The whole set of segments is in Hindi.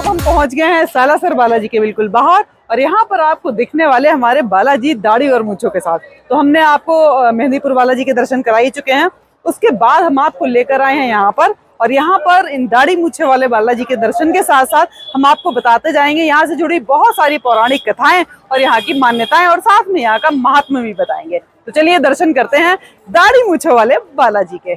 अब हम पहुंच गए हैं सालासर बालाजी के बिल्कुल बाहर और यहाँ पर आपको दिखने वाले हमारे बालाजी दाढ़ी और मूंछों के साथ। तो हमने आपको मेहंदीपुर बालाजी के दर्शन करा ही चुके हैं, उसके बाद हम आपको लेकर आए हैं यहाँ पर और यहाँ पर इन दाढ़ी मूंछे वाले बालाजी के दर्शन के साथ साथ हम आपको बताते जाएंगे यहाँ से जुड़ी बहुत सारी पौराणिक कथाएं और यहाँ की मान्यताएं और साथ में यहाँ का महात्म्य भी बताएंगे। तो चलिए दर्शन करते हैं दाढ़ी मूंछे वाले बालाजी के।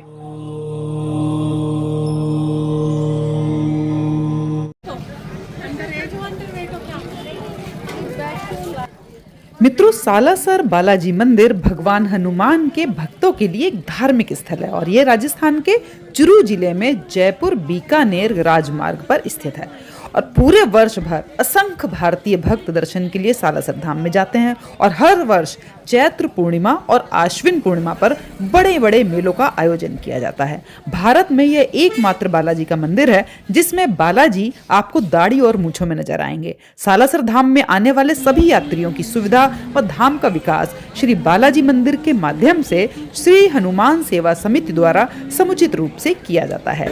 मित्रों, सालासर बालाजी मंदिर भगवान हनुमान के भक्तों के लिए एक धार्मिक स्थल है और ये राजस्थान के चुरू जिले में जयपुर बीकानेर राजमार्ग पर स्थित है और पूरे वर्ष भर असंख्य भारतीय भक्त दर्शन के लिए सालासर धाम में जाते हैं और हर वर्ष चैत्र पूर्णिमा और आश्विन पूर्णिमा पर बड़े बड़े मेलों का आयोजन किया जाता है। भारत में यह एकमात्र बालाजी का मंदिर है जिसमें बालाजी आपको दाढ़ी और मूंछों में नजर आएंगे। सालासर धाम में आने वाले सभी यात्रियों की सुविधा व धाम का विकास श्री बालाजी मंदिर के माध्यम से श्री हनुमान सेवा समिति द्वारा समुचित रूप से किया जाता है।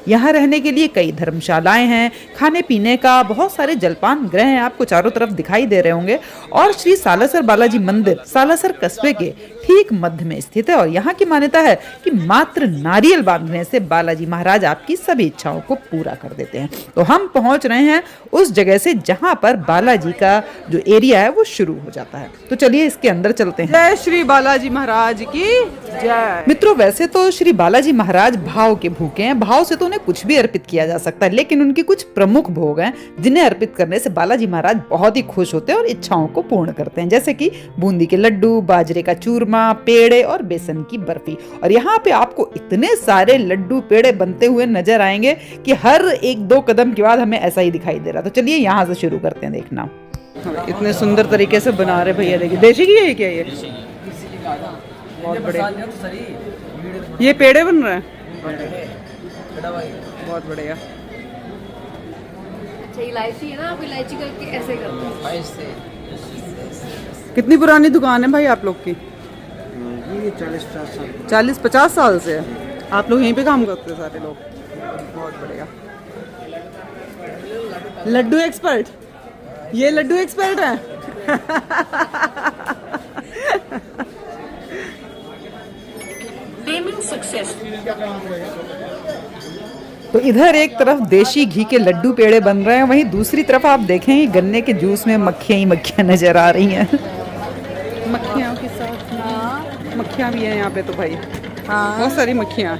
यहाँ रहने के लिए कई धर्मशालाएं हैं, खाने पीने का बहुत सारे जलपान गृह हैं, आपको चारों तरफ दिखाई दे रहे होंगे। और श्री सालासर बालाजी मंदिर सालासर कस्बे के ठीक मध्य में स्थित है और यहाँ की मान्यता है कि मात्र नारियल बांधने से बालाजी महाराज आपकी सभी इच्छाओं को पूरा कर देते हैं। तो हम पहुंच रहे हैं उस जगह से जहाँ पर बालाजी का जो एरिया है वो शुरू हो जाता है। तो चलिए इसके अंदर चलते हैं। जय श्री बालाजी महाराज की जय। मित्रों, वैसे तो श्री बालाजी महाराज भाव के भूखे हैं, भाव से तो कुछ भी अर्पित किया जा सकता है, लेकिन उनकी कुछ प्रमुख भोग हैं जिन्हें अर्पित करने से बालाजी महाराज बहुत ही खुश होते हैं और इच्छाओं को पूर्ण करते हैं, जैसे कि बूंदी के लड्डू, बाजरे का चूरमा, पेड़े और बेसन की बर्फी। और यहाँ पे आपको इतने सारे लड्डू पेड़े बनते हुए नजर आएंगे कि हर एक दो कदम के बाद हमें ऐसा ही दिखाई दे रहा। तो चलिए यहाँ से शुरू करते हैं देखना। इतने सुंदर तरीके से बना रहे भैया, देखिए देशी घी है क्या ये? बहुत बढ़िया, ये पेड़े बन रहे हैं, बहुत बढ़िया। अच्छा, इलायची है ना, आप इलायची करके ऐसे करते हैं। कितनी पुरानी दुकान है भाई आप लोग की? ये 40-50 साल। 40-50 साल से आप लोग यहीं पे काम करते हैं सारे लोग? बहुत बढ़िया। लड्डू एक्सपर्ट, ये लड्डू एक्सपर्ट है। तो इधर एक तरफ देशी घी के लड्डू पेड़े बन रहे हैं, वहीं दूसरी तरफ आप देखें गन्ने के जूस में मक्खियां ही मक्खियां नजर आ रही हैं। मक्खियां के साथ मक्खियां भी हैं यहाँ पे, तो भाई बहुत सारी मक्खियां।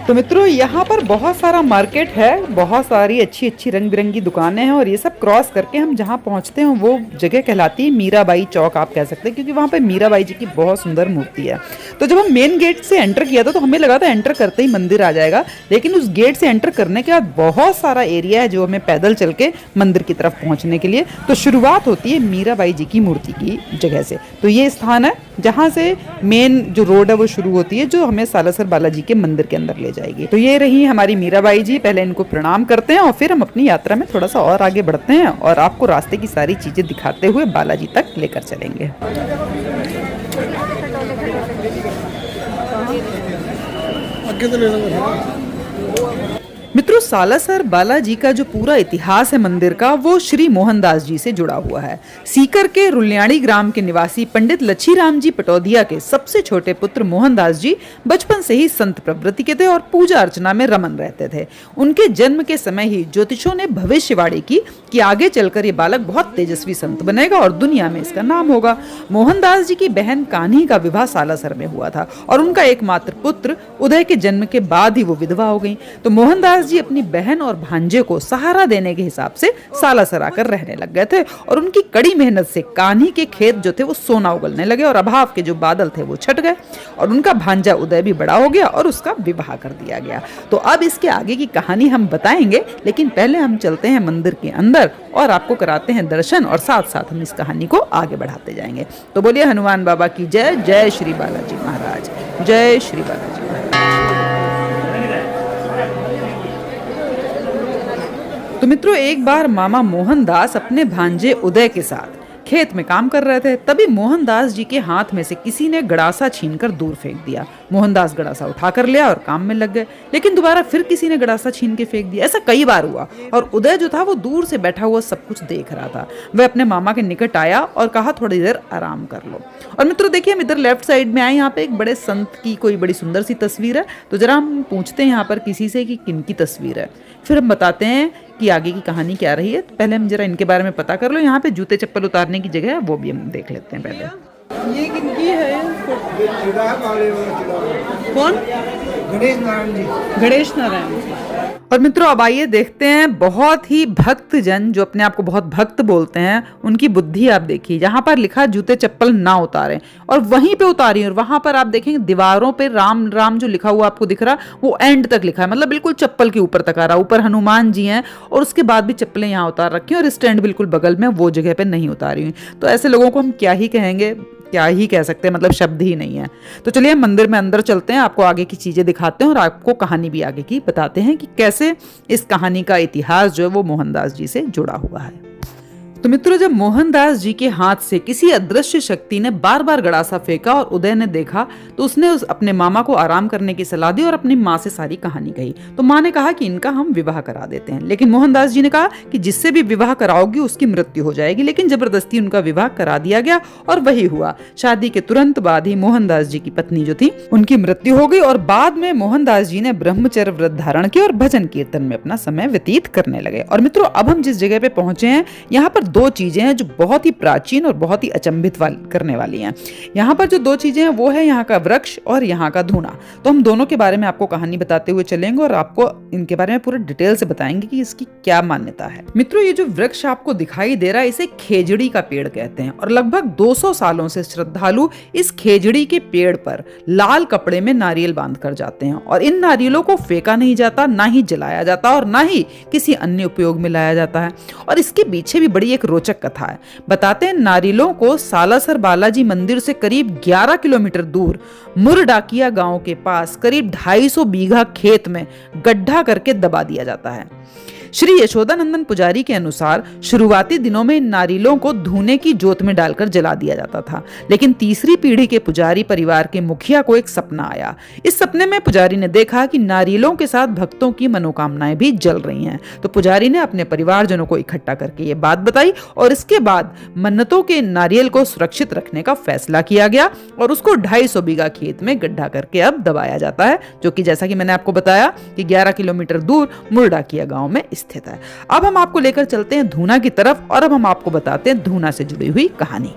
तो मित्रों, यहाँ पर बहुत सारा मार्केट है, बहुत सारी अच्छी अच्छी रंग बिरंगी दुकानें हैं और ये सब क्रॉस करके हम जहाँ पहुँचते हैं वो जगह कहलाती है मीराबाई चौक, आप कह सकते हैं, क्योंकि वहाँ पे मीराबाई जी की बहुत सुंदर मूर्ति है। तो जब हम मेन गेट से एंटर किया था तो हमें लगा था एंटर करते ही मंदिर आ जाएगा, लेकिन उस गेट से एंटर करने के बाद बहुत सारा एरिया है जो हमें पैदल चल के मंदिर की तरफ पहुँचने के लिए। तो शुरुआत होती है मीराबाई जी की मूर्ति की जगह से। तो ये स्थान है जहाँ से मेन जो रोड है वो शुरू होती है, जो हमें सालासर बालाजी के मंदिर के अंदर ले जाएगी। तो ये रही हमारी मीराबाई जी, पहले इनको प्रणाम करते हैं और फिर हम अपनी यात्रा में थोड़ा सा और आगे बढ़ते हैं और आपको रास्ते की सारी चीजें दिखाते हुए बालाजी तक लेकर चलेंगे। मित्रों, सालासर बालाजी का जो पूरा इतिहास है मंदिर का, वो श्री मोहनदास जी से जुड़ा हुआ है। सीकर के रुल्याणी ग्राम के निवासी पंडित लच्छीराम जी पटौदिया के सबसे छोटे पुत्र मोहनदास जी बचपन से ही संत प्रवृत्ति के थे और पूजा अर्चना में रमन रहते थे। उनके जन्म के समय ही ज्योतिषों ने भविष्यवाणी की कि आगे चलकर ये बालक बहुत तेजस्वी संत बनेगा और दुनिया में इसका नाम होगा। मोहनदास जी की बहन कान्ही का विवाह सालासर में हुआ था और उनका एकमात्र पुत्र उदय के जन्म के बाद ही वो विधवा हो गई। तो मोहनदास जी अपनी बहन और भांजे को सहारा देने के हिसाब से सालासर आकर रहने लग गए थे और उनकी कड़ी मेहनत से कान्ही के खेत जो थे वो सोना उगलने लगे और अभाव के जो बादल थे वो छट गए और उनका भांजा उदय भी बड़ा हो गया और उसका विवाह कर दिया गया। तो अब इसके आगे की कहानी हम बताएंगे, लेकिन पहले हम चलते हैं मंदिर के अंदर और आपको कराते हैं दर्शन और साथ साथ हम इस कहानी को आगे बढ़ाते जाएंगे। तो बोलिए हनुमान बाबा की जय। जय श्री बालाजी महाराज। जय श्री बालाजी महाराज। तो मित्रों, एक बार मामा मोहनदास अपने भांजे उदय के साथ खेत में काम कर रहे थे। तभी मोहनदास जी के हाथ में से किसी ने गड़ासा छीनकर दूर फेंक दिया। मोहनदास गड़ासा उठाकर लिया और काम में लग गए, लेकिन दोबारा फिर किसी ने गड़ासा छीन के फेंक दिया। ऐसा कई बार हुआ और उदय जो था वो दूर से बैठा हुआ सब कुछ देख रहा था। वह अपने मामा के निकट आया और कहा थोड़ी देर आराम कर लो। और मित्रों देखिए, हम इधर लेफ्ट साइड में आए, यहाँ पे एक बड़े संत की कोई बड़ी सुंदर सी तस्वीर है। तो जरा हम पूछते हैं यहाँ पर किसी से कि किनकी तस्वीर है, फिर हम बताते हैं कि आगे की कहानी क्या रही है। तो पहले हम जरा इनके बारे में पता कर लो। यहाँ पे जूते चप्पल उतारने की जगह है, वो भी हम देख लेते हैं पहले। ये किनकी है? कौन? गणेश नारायण जी। गणेश नारायण। और मित्रों अब आइए देखते हैं बहुत ही भक्त जन जो अपने आप को बहुत भक्त बोलते हैं, उनकी बुद्धि आप देखिए। यहाँ पर लिखा जूते चप्पल ना उतारें, और वहीं पे उतारी। और वहां पर आप देखेंगे दीवारों पे राम राम जो लिखा हुआ आपको दिख रहा, वो एंड तक लिखा है, मतलब बिल्कुल चप्पल के ऊपर तक आ रहा। ऊपर हनुमान जी हैं और उसके बाद भी चप्पलें यहाँ उतार रखी हैं, और स्टैंड बिल्कुल बगल में, वो जगह पे नहीं उतारी हुई। तो ऐसे लोगों को हम क्या ही कहेंगे, क्या ही कह सकते हैं, मतलब शब्द ही नहीं है। तो चलिए हम मंदिर में अंदर चलते हैं, आपको आगे की चीजें दिखाते हैं और आपको कहानी भी आगे की बताते हैं कि कैसे इस कहानी का इतिहास जो है वो मोहनदास जी से जुड़ा हुआ है। तो मित्रों जब मोहनदास जी के हाथ से किसी अदृश्य शक्ति ने बार बार गड़ासा फेंका और उदय ने देखा, तो उसने अपने मामा को आराम करने की सलाह दी और अपनी माँ से सारी कहानी कही। तो माँ ने कहा कि इनका हम विवाह करा देते हैं, लेकिन मोहनदास जी ने कहा कि जिससे भी विवाह कराओगी उसकी मृत्यु हो जाएगी। लेकिन जबरदस्ती उनका विवाह करा दिया गया और वही हुआ। शादी के तुरंत बाद ही मोहनदास जी की पत्नी जो थी उनकी मृत्यु हो गई, और बाद में मोहनदास जी ने ब्रह्मचर्य व्रत धारण किया और भजन कीर्तन में अपना समय व्यतीत करने लगे। और मित्रों अब हम जिस जगह पे पहुंचे हैं, यहाँ पर दो चीजें हैं जो बहुत ही प्राचीन और बहुत ही अचंभित करने वाली हैं। यहाँ पर जो दो चीजें हैं वो है यहाँ का वृक्ष और यहाँ का धूना। तो हम दोनों के बारे में आपको कहानी बताते हुए चलेंगे और आपको इनके बारे में पूरे डिटेल से बताएंगे कि इसकी क्या मान्यता है। मित्रों ये जो वृक्ष आपको दिखाई दे रहा है, इसे खेजड़ी का पेड़ कहते हैं, और लगभग 200 सालों से श्रद्धालु इस खेजड़ी के पेड़ पर लाल कपड़े में नारियल बांध कर जाते हैं। और इन नारियलों को फेंका नहीं जाता, ना ही जलाया जाता और ना ही किसी अन्य उपयोग में लाया जाता है। और इसके पीछे भी बड़ी एक रोचक कथा है। बताते हैं नारियलों को सालासर बालाजी मंदिर से करीब 11 किलोमीटर दूर मुरडाकिया गांव के पास करीब 250 बीघा खेत में गड्ढा करके दबा दिया जाता है। श्री यशोदानंदन पुजारी के अनुसार शुरुआती दिनों में इन नारियलों को धूने की जोत में डालकर जला दिया जाता था, लेकिन तीसरी पीढ़ी के पुजारी परिवार के मुखिया को एक सपना आया। इस सपने में पुजारी ने देखा कि नारियलों के साथ भक्तों की मनोकामनाएं भी जल रही हैं। तो पुजारी ने अपने परिवारजनों को इकट्ठा करके ये बात बताई, और इसके बाद मन्नतों के नारियल को सुरक्षित रखने का फैसला किया गया और उसको 250 बीघा खेत में गड्ढा करके अब दबाया जाता है, जो कि जैसा कि मैंने आपको बताया कि 11 किलोमीटर दूर मुरडाकिया गांव में स्थित है। अब हम आपको लेकर चलते हैं धूना की तरफ, और अब हम आपको बताते हैं धूना से जुड़ी हुई कहानी।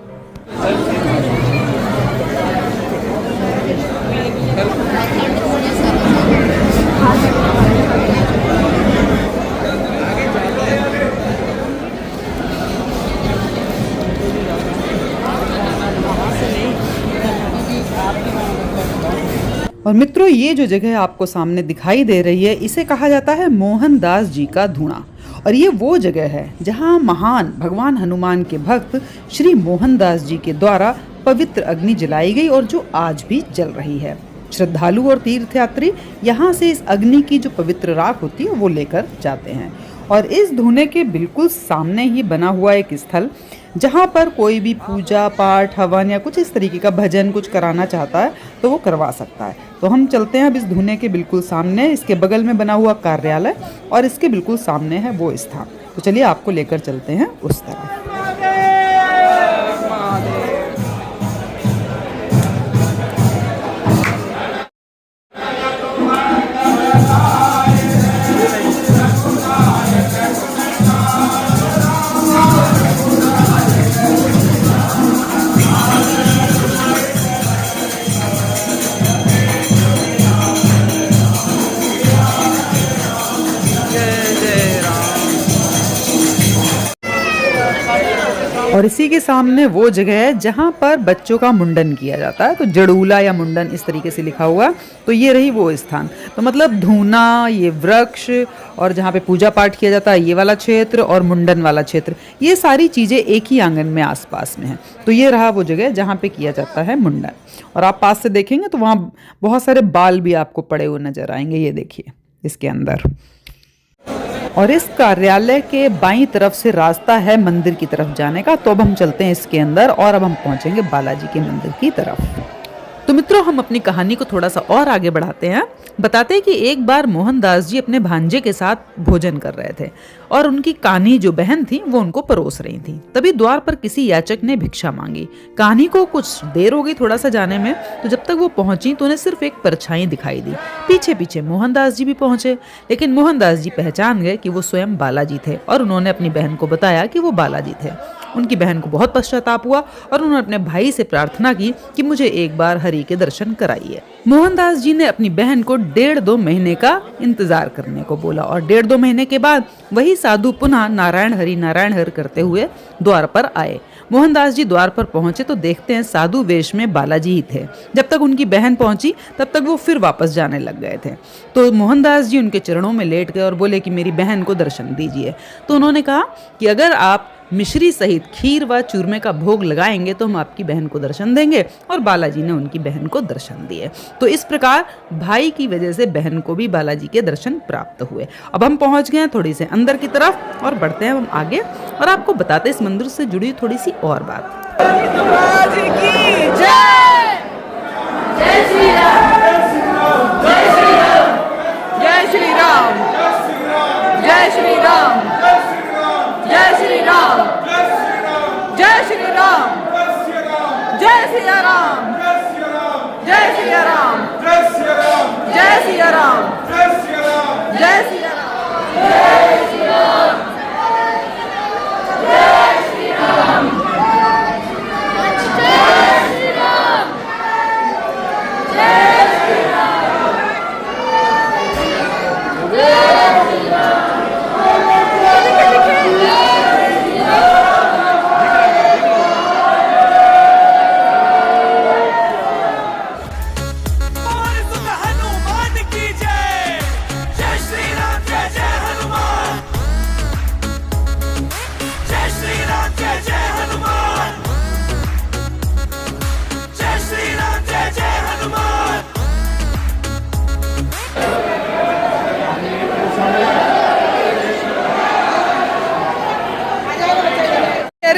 और मित्रों ये जो जगह आपको सामने दिखाई दे रही है, इसे कहा जाता है मोहनदास जी का धूना। और ये वो जगह है जहाँ महान भगवान हनुमान के भक्त श्री मोहनदास जी के द्वारा पवित्र अग्नि जलाई गई और जो आज भी जल रही है। श्रद्धालु और तीर्थयात्री यहाँ से इस अग्नि की जो पवित्र राख होती है वो लेकर जाते हैं। और इस धूने के बिल्कुल सामने ही बना हुआ एक स्थल, जहाँ पर कोई भी पूजा पाठ हवन या कुछ इस तरीके का भजन कुछ कराना चाहता है तो वो करवा सकता है। तो हम चलते हैं अब इस धूने के बिल्कुल सामने, इसके बगल में बना हुआ कार्यालय और इसके बिल्कुल सामने है वो स्थान। तो चलिए आपको लेकर चलते हैं उस तरफ। और इसी के सामने वो जगह है जहाँ पर बच्चों का मुंडन किया जाता है, तो जड़ूला या मुंडन इस तरीके से लिखा हुआ। तो ये रही वो स्थान। तो मतलब धूना, ये वृक्ष, और जहाँ पे पूजा पाठ किया जाता है ये वाला क्षेत्र, और मुंडन वाला क्षेत्र, ये सारी चीज़ें एक ही आंगन में आसपास में है। तो ये रहा वो जगह जहाँ पे किया जाता है मुंडन। और आप पास से देखेंगे तो वहाँ बहुत सारे बाल भी आपको पड़े हुए नजर आएंगे। ये देखिए इसके अंदर। और इस कार्यालय के बाईं तरफ से रास्ता है मंदिर की तरफ जाने का। तो अब हम चलते हैं इसके अंदर और अब हम पहुंचेंगे बालाजी के मंदिर की तरफ। तो मित्रों, हम अपनी कहानी को थोड़ा सा और आगे बढ़ाते हैं। बताते हैं कि एक बार मोहनदास जी अपने भांजे के साथ भोजन कर रहे थे और उनकी कान्ही जो बहन थी वो उनको परोस रही थी। तभी द्वार पर किसी याचक ने भिक्षा मांगी। कान्ही को कुछ देर हो गई थोड़ा सा जाने में, तो जब तक वो पहुंची तो उन्हें सिर्फ एक परछाई दिखाई दी। पीछे पीछे मोहनदास जी भी पहुंचे, लेकिन मोहनदास जी पहचान गए कि वो स्वयं बालाजी थे और उन्होंने अपनी बहन को बताया कि वो बालाजी थे। उनकी बहन को बहुत पश्चाताप हुआ और उन्होंने अपने भाई से प्रार्थना की कि मुझे एक बार हरि के दर्शन कराइए। मोहनदास जी ने अपनी बहन को 1.5-2 महीने का इंतजार करने को बोला और 1.5-2 महीने के बाद वही साधु पुनः नारायण हरि करते हुए द्वार पर आए। मोहनदास जी द्वार पर पहुंचे तो देखते हैं साधु वेश में बालाजी ही थे। जब तक उनकी बहन पहुंची तब तक वो फिर वापस जाने लग गए थे। तो मोहनदास जी उनके चरणों में लेट गए और बोले कि मेरी बहन को दर्शन दीजिए। तो उन्होंने कहा कि अगर आप मिश्री सहित खीर व चूरमे का भोग लगाएंगे तो हम आपकी बहन को दर्शन देंगे, और बालाजी ने उनकी बहन को दर्शन दिए। तो इस प्रकार भाई की वजह से बहन को भी बालाजी के दर्शन प्राप्त हुए। अब हम पहुंच गए हैं थोड़ी से अंदर की तरफ और बढ़ते हैं हम आगे और आपको बताते हैं इस मंदिर से जुड़ी थोड़ी सी और बात।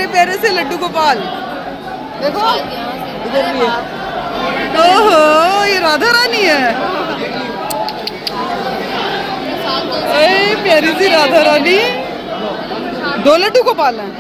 प्यारे से लड्डू गोपाल देखो, इधर भी है। ओहो, ये राधा रानी है। ए, प्यारी सी राधा रानी। 2 लड्डू गोपाल हैं।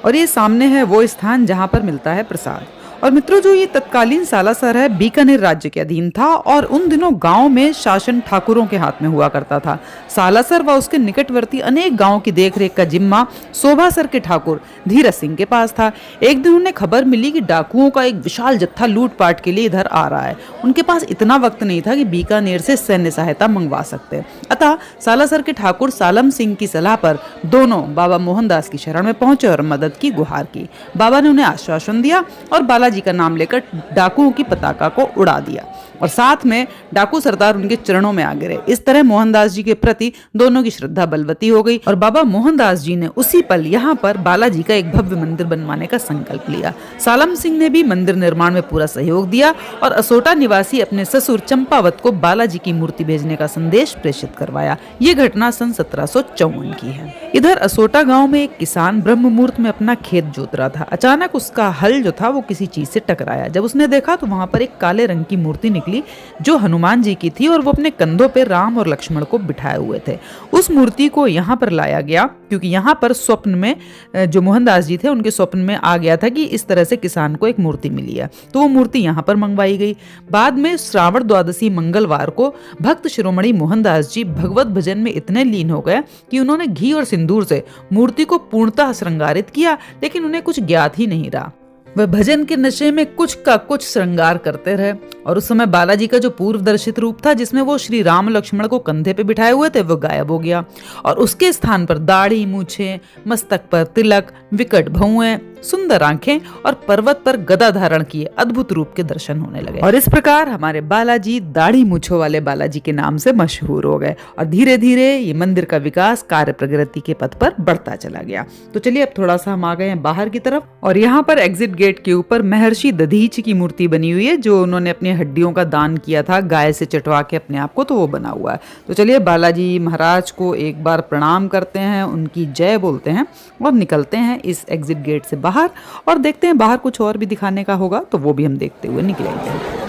और ये सामने है वो स्थान जहाँ पर मिलता है प्रसाद। और मित्रों, जो ये तत्कालीन सालासर है बीकानेर राज्य के अधीन था और उन दिनों गांव में शासन ठाकुरों के हाथ में हुआ करता था। सालासर व उसके निकटवर्ती अनेक गांवों की देखरेख का जिम्मा शोभासर के ठाकुर धीरज सिंह के पास था। एक दिन उन्हें खबर मिली कि डाकुओं का एक विशाल जत्था लूटपाट के लिए इधर आ रहा है। उनके पास इतना वक्त नहीं था कि बीकानेर से सैन्य सहायता मंगवा सकते। अतः सालासर के ठाकुर सालम सिंह की सलाह पर दोनों बाबा मोहनदास की शरण में पहुंचे और मदद की गुहार की। बाबा ने उन्हें आश्वासन दिया और बालाजी का नाम लेकर डाकुओं की पताका को उड़ा दिया और साथ में डाकू सरदार उनके चरणों में आ गिरे। इस तरह मोहनदास जी के प्रति दोनों की श्रद्धा बलवती हो गई और बाबा मोहनदास जी ने उसी पल यहाँ पर बालाजी का एक भव्य मंदिर बनवाने का संकल्प लिया। सालम सिंह ने भी मंदिर निर्माण में पूरा सहयोग दिया और असोटा निवासी अपने ससुर चंपावत को बालाजी की मूर्ति भेजने का संदेश प्रेषित करवाया। ये घटना सन 1754 की है। इधर असोटा गांव में एक किसान ब्रह्म मुहूर्त में अपना खेत जोत रहा था। अचानक उसका हल जो था वो किसी चीज से टकराया। जब उसने देखा तो वहां पर एक काले रंग की मूर्ति निकली जो हनुमान जी की थी और वो अपने कंधों पे राम और लक्ष्मण को बिठाए हुए थे। उस मूर्ति को यहाँ पर लाया गया क्योंकि यहाँ पर स्वप्न में जो मोहनदास जी थे उनके स्वप्न में आ गया था कि इस तरह से किसान को एक मूर्ति मिली है, तो वो मूर्ति यहाँ पर मंगवाई गई। बाद में श्रावण द्वादशी मंगलवार को भक्त शिरोमणि मोहनदास जी भगवत भजन में इतने लीन हो गए कि उन्होंने घी और सिंदूर से मूर्ति को पूर्णतः श्रृंगारित किया, लेकिन उन्हें कुछ ज्ञात ही नहीं रहा। वह भजन के नशे में कुछ का कुछ श्रृंगार करते रहे और उस समय बालाजी का जो पूर्व दर्शित रूप था जिसमें वो श्री राम लक्ष्मण को कंधे पे बिठाए हुए थे वो गायब हो गया और उसके स्थान पर दाढ़ी, मूछें, मस्तक पर तिलक, विकट भौएं सुंदर आंखें और पर्वत पर गदा धारण किए अद्भुत रूप के दर्शन होने लगे। और इस प्रकार हमारे बालाजी दाढ़ी मूछों वाले बालाजी के नाम से मशहूर हो गए और धीरे धीरे ये मंदिर का विकास कार्य प्रगति के पथ पर बढ़ता चला गया। तो चलिए अब थोड़ा सा हम आ गए हैं बाहर की तरफ और यहाँ पर एग्जिट गेट के ऊपर महर्षि दधीचि की मूर्ति बनी हुई है, जो उन्होंने अपनी हड्डियों का दान किया था गाय से चटवा के अपने आप को, तो वो बना हुआ है। तो चलिए बालाजी महाराज को एक बार प्रणाम करते हैं, उनकी जय बोलते हैं और निकलते हैं इस एग्जिट गेट से बाहर और देखते हैं बाहर कुछ और भी दिखाने का होगा तो वो भी हम देखते हुए निकलेंगे।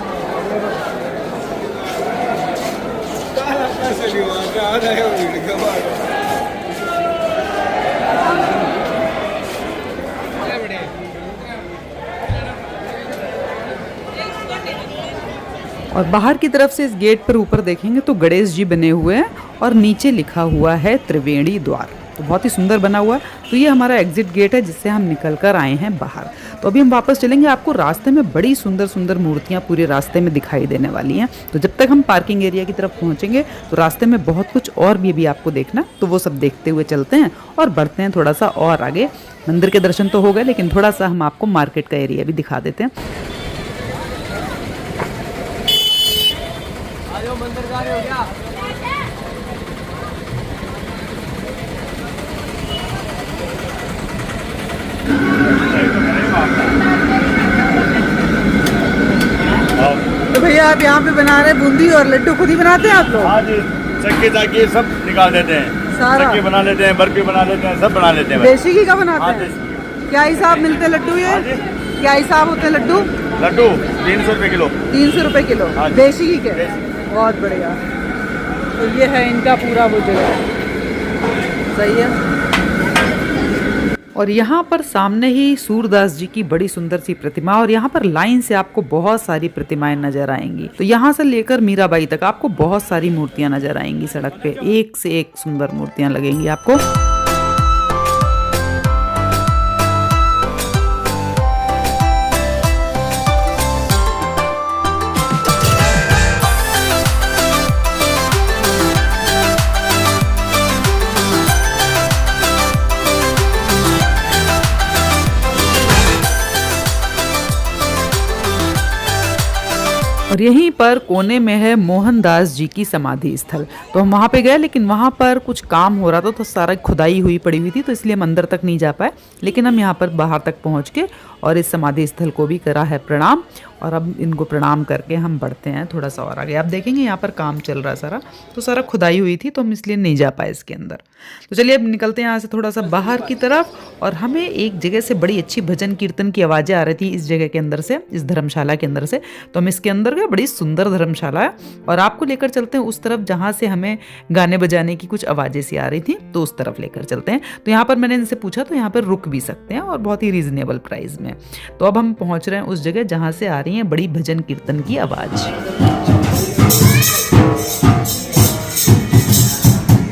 और बाहर की तरफ से इस गेट पर ऊपर देखेंगे तो गणेश जी बने हुए हैं और नीचे लिखा हुआ है त्रिवेणी द्वार, तो बहुत ही सुंदर बना हुआ है। तो ये हमारा एग्जिट गेट है जिससे हम निकल कर आए हैं बाहर। तो अभी हम वापस चलेंगे। आपको रास्ते में बड़ी सुंदर सुंदर मूर्तियां पूरे रास्ते में दिखाई देने वाली हैं। तो जब तक हम पार्किंग एरिया की तरफ पहुंचेंगे तो रास्ते में बहुत कुछ और भी आपको देखना, तो वो सब देखते हुए चलते हैं और बढ़ते हैं थोड़ा सा और आगे। मंदिर के दर्शन तो हो गए, लेकिन थोड़ा सा हम आपको मार्केट का एरिया भी दिखा देते हैं। तो भैया आप यहाँ पे बना रहे बूंदी और लड्डू खुद ही बनाते हैं आप लोग? हाँ जी, चक्की ताकि सब निकाल देते हैं, सारा चक्की बना लेते हैं, बर्फी बना लेते हैं, सब बना लेते हैं। देसी घी का बनाते हाँ, हैं? क्या हिसाब मिलते हैं लड्डू ये? हाँ जी। क्या हिसाब होते हैं लड्डू? लड्डू 300 रुपये किलो। 300 रुपए किलो हाँ जी। देसी घी के? देसी। बहुत बढ़िया। तो ये है इनका पूरा वो जगह, सही है। और यहाँ पर सामने ही सूरदास जी की बड़ी सुंदर सी प्रतिमा, और यहाँ पर लाइन से आपको बहुत सारी प्रतिमाएं नजर आएंगी। तो यहाँ से लेकर मीराबाई तक आपको बहुत सारी मूर्तियां नजर आएंगी सड़क पे, एक से एक सुंदर मूर्तियां लगेंगी आपको। और यहीं पर कोने में है मोहनदास जी की समाधि स्थल। तो हम वहाँ पे गए, लेकिन वहाँ पर कुछ काम हो रहा था तो सारा खुदाई हुई पड़ी हुई थी, तो इसलिए हम अंदर तक नहीं जा पाए। लेकिन हम यहाँ पर बाहर तक पहुँच के और इस समाधि स्थल को भी करा है प्रणाम, और अब इनको प्रणाम करके हम बढ़ते हैं थोड़ा सा और आगे। आप देखेंगे यहाँ पर काम चल रहा है सारा, तो सारा खुदाई हुई थी तो हम इसलिए नहीं जा पाए इसके अंदर। तो चलिए अब निकलते हैं यहाँ से थोड़ा सा बाहर की तरफ। और हमें एक जगह से बड़ी अच्छी भजन कीर्तन की आवाज़ें आ रही थी इस जगह के अंदर से, इस धर्मशाला के अंदर से। तो हम इसके अंदर गए, बड़ी सुंदर धर्मशाला है, और आपको लेकर चलते हैं उस तरफ जहाँ से हमें गाने बजाने की कुछ आवाज़ें सी आ रही थी, तो उस तरफ लेकर चलते हैं। तो यहाँ पर मैंने इनसे पूछा तो यहाँ पर रुक भी सकते हैं और बहुत ही रीजनेबल प्राइस में। तो अब हम पहुँच रहे हैं उस जगह जहाँ से आ रही है बड़ी भजन कीर्तन की आवाज़।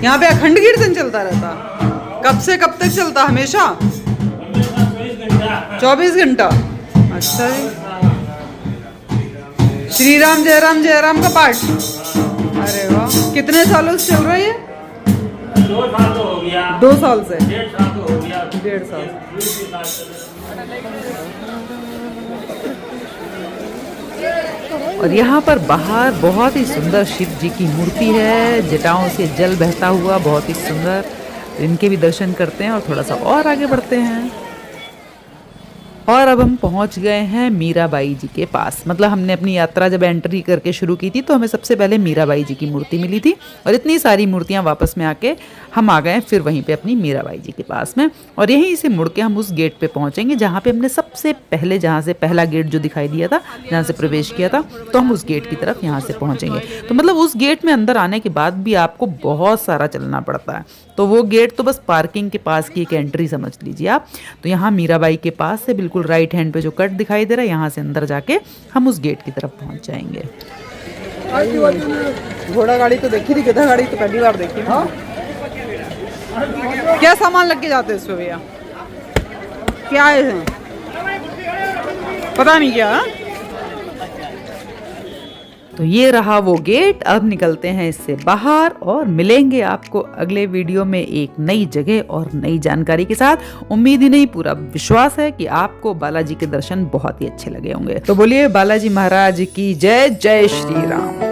यहाँ पे अखंड कीर्तन चलता रहता? कब से कब तक चलता? हमेशा 24 घंटा? अच्छा जी। श्री राम जय राम का पाठ? अरे वाह, कितने सालों से चल रहा है ये? 2 साल तो हो गया। 2 साल से? 1.5 साल तो हो गया। 1.5 साल। और यहाँ पर बाहर बहुत ही सुंदर शिव जी की मूर्ति है, जटाओं से जल बहता हुआ, बहुत ही सुंदर। इनके भी दर्शन करते हैं और थोड़ा सा और आगे बढ़ते हैं। और अब हम पहुंच गए हैं मीराबाई जी के पास। मतलब हमने अपनी यात्रा जब एंट्री करके शुरू की थी तो हमें सबसे पहले मीराबाई जी की मूर्ति मिली थी, और इतनी सारी मूर्तियां वापस में आके हम आ गए फिर वहीं पे अपनी मीराबाई जी के पास में। और यहीं से मुड़ के हम उस गेट पे पहुंचेंगे जहाँ पे हमने सबसे पहले, जहाँ से पहला गेट जो दिखाई दिया था, जहाँ से प्रवेश किया था, तो हम उस गेट की तरफ यहाँ से पहुँचेंगे। तो मतलब उस गेट में अंदर आने के बाद भी आपको बहुत सारा चलना पड़ता है। तो वो गेट तो बस पार्किंग के पास की एक एंट्री समझ लीजिए आप। तो यहाँ मीराबाई के पास से बिल्कुल राइट हैंड पे जो कट दिखाई दे रहा है, यहाँ से अंदर जाके हम उस गेट की तरफ पहुँच जाएंगे। घोड़ा गाड़ी तो देखी थी, गधा गाड़ी तो पहली बार देखी। हाँ, क्या सामान लग के जाते हैं इसमें भैया? क्या है? पता नहीं क्या। तो ये रहा वो गेट, अब निकलते हैं इससे बाहर और मिलेंगे आपको अगले वीडियो में एक नई जगह और नई जानकारी के साथ। उम्मीद ही नहीं पूरा विश्वास है कि आपको बालाजी के दर्शन बहुत ही अच्छे लगे होंगे। तो बोलिए बालाजी महाराज की जय, जय श्री राम।